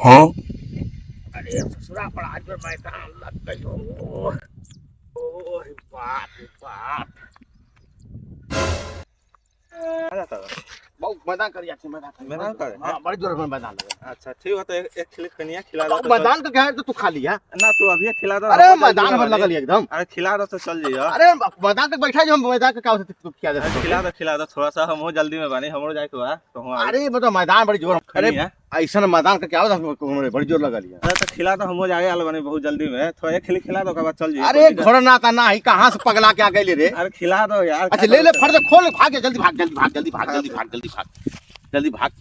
अरे ससुरा पर आज में मैदान लग गई हो। ओ बाप रे बाप। बहुत मैदान कर मैदान कर हाँ बड़ी जोर में मैदान लगे। अच्छा ठीक है तो एक खिला खिला दो मैदान तो क्या है तो तू खा लिया ना तू अभी खिला दो। अरे मैदान में लगल एकदम। अरे खिला दो तो चल जाइए। अरे मैदान तक बैठा जो हम मैदान का क्या होता है क्या देते खिला दो थोड़ा सा हम जल्दी में बनी हमरो जाए के बा तो अरे मतलब मैदान बड़ी जोर। अरे ऐसा मैदान का क्या होता है बड़ी जोर लगा लिया। अरे तो खिला दो हम जाए आल बनी बहुत जल्दी में थोड़ा एक खिला दो के बाद चल जाइए। अरे घोड़ा ना का ना ही कहां से पगला के आ गए रे। अरे खिला दो यार। अच्छा ले ले फट दे खोल भाग जल्दी भाग जल्दी भाग जल्दी भाग जल्दी भाग जल्दी भाग जल्दी भाग।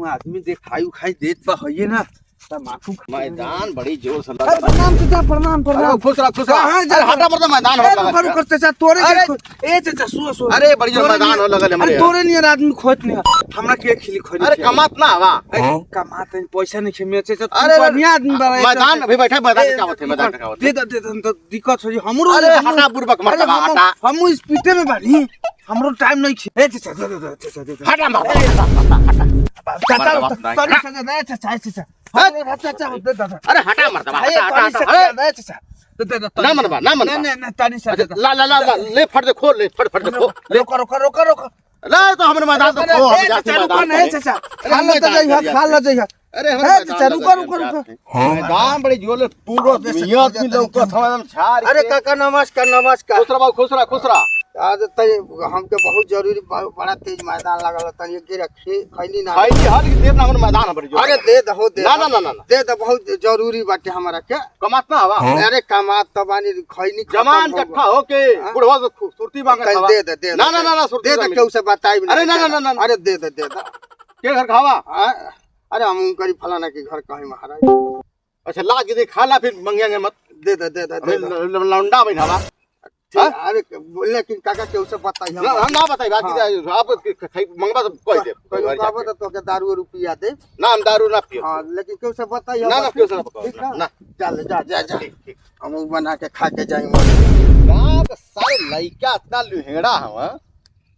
आदमी देखाई उखाई देत बा होइए ना तमाकू मैदान बड़ी जोर से अरे प्रणाम चाचा प्रणाम प्रणाम। खुश रह कहां जा हटा मत मैदान हो करू करते चाचा तोरे ए चाचा सुनो सुनो। अरे बड़ी जोर मैदान हो लगल हमरे। अरे तोरे नियर आदमी खोत नहीं हमरा के खिली खोली। अरे कमात ना हवा कमात नहीं पैसा नहीं खेमे चाचा तू अरे बढ़िया आदमी बा। मैदान अभी बैठा मैदान क्या होते मैदान क्या होते दे तो दिक्कत हो जी हमरो। अरे हटा पूर्वक मत हटा हम स्पीड में बानी हमरो टाइम नहीं खे। ए चाचा दे चाचा हटा मत चाचा चाचा चाचा चाचा दे दादा। अरे हटा मत हटा ना मनवा ना मनवा नहीं तानी सा ला ला ला ले फट दे खोल ले फट दे खोल ले रोको रोको रोको रोको। ला तो हमरे मैदान तो खो हम जाते रुको नहीं चाचा खा लो तो जाइए खा लो जाइए। अरे चाचा रुको रुको रुको। मैदान बड़ी जोर पूरा नियत में लौकत हम छाड़। अरे काका नमस्कार नमस्कार। खुश रहा आज तय हमके बहुत जरूरी बड़ा तेज मैदान लागल तनी के रखी खैनी ना खाई हर देर ना हमरे मैदान बड़ी जोर। अरे दे दो दे ना ना ना ना दे दो बहुत जरूरी बाटे हमरा के। कमात ना हवा अरे कमात तबानी खैनी जमान कट्ठा होके बुढ़वा से सुरती मांगे हवा दे दे ना ना ना ना दे दे केहू से बताई अरे ना ना ना अरे दे दे के घर खावा। अरे हम करी फलाना के घर कहीं महाराज। अच्छा ला के दे खा ला फिर मंगेंगे मत। दे दे लौंडा बैठावा। अरे लेकिन काका केहू से बताई हम ना बताई बात आप मंगवा सब कोई दे कोई बाबा तो के दारू रुपया दे ना हम दारू ना पियो। हां लेकिन केहू से बताई ना ना केहू से ना ना चल जा जा जा हम बना के खा के जाएंगे। गांव के सारे लइका इतना लुहेड़ा हवा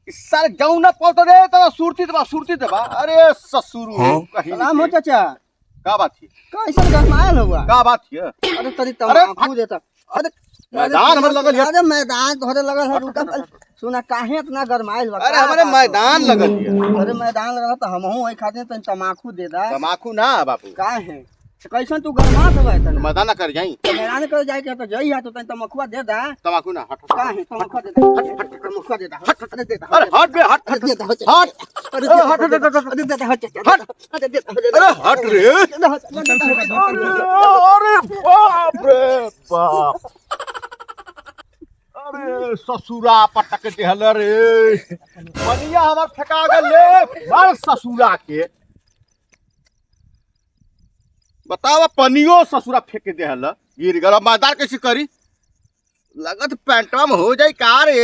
इस सारे गांव ना पहुंच रे तो सुरती देबा। अरे ससुरु कहीं सलाम हो चाचा। का बात थी कैसे गरमायल हुआ का बात थी। अरे तरी तमाकू देता। अरे मैदान हमरे लगल है। अरे मैदान तोहरे लगल है रुका सुना काहे इतना गरमाइल बा। अरे हमारे मैदान लगल है। अरे मैदान लगल त हमहू ओइ खातिर तनी तमाकू दे दा। तमाकू ना बापू काहे कैसन तू गरमा देबे तने मैदान ना कर जाई मैदान कर जाए के तो जई हा तो तनी तमाकुआ दे दा। तमाकू ना हट काहे तमाकुआ दे दा हट तमाकुआ दे दा हट दे दा। अरे हट बे हट दे दा हट अरे हट दे दा हट दे दा हट दे दा अरे हट रे अरे बाप रे बाप। अरे ससुरा पटक देहल रे पनिया हमर फेका गेल ले मार ससुरा के बतावा पनियो ससुरा फेंक देहल गिर गल मैदान कैसे करी लगत पैंटवा में हो जाई का रे।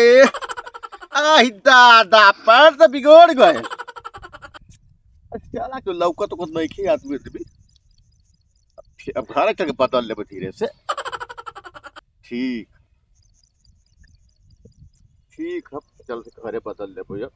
आही दादा पैर तो बिगड़ गए। चला क्यों लौकत को नहीं खी आदमी भी अब घर चल के बदल ले धीरे से। ठीक है चल के घरे बदल ले भैया।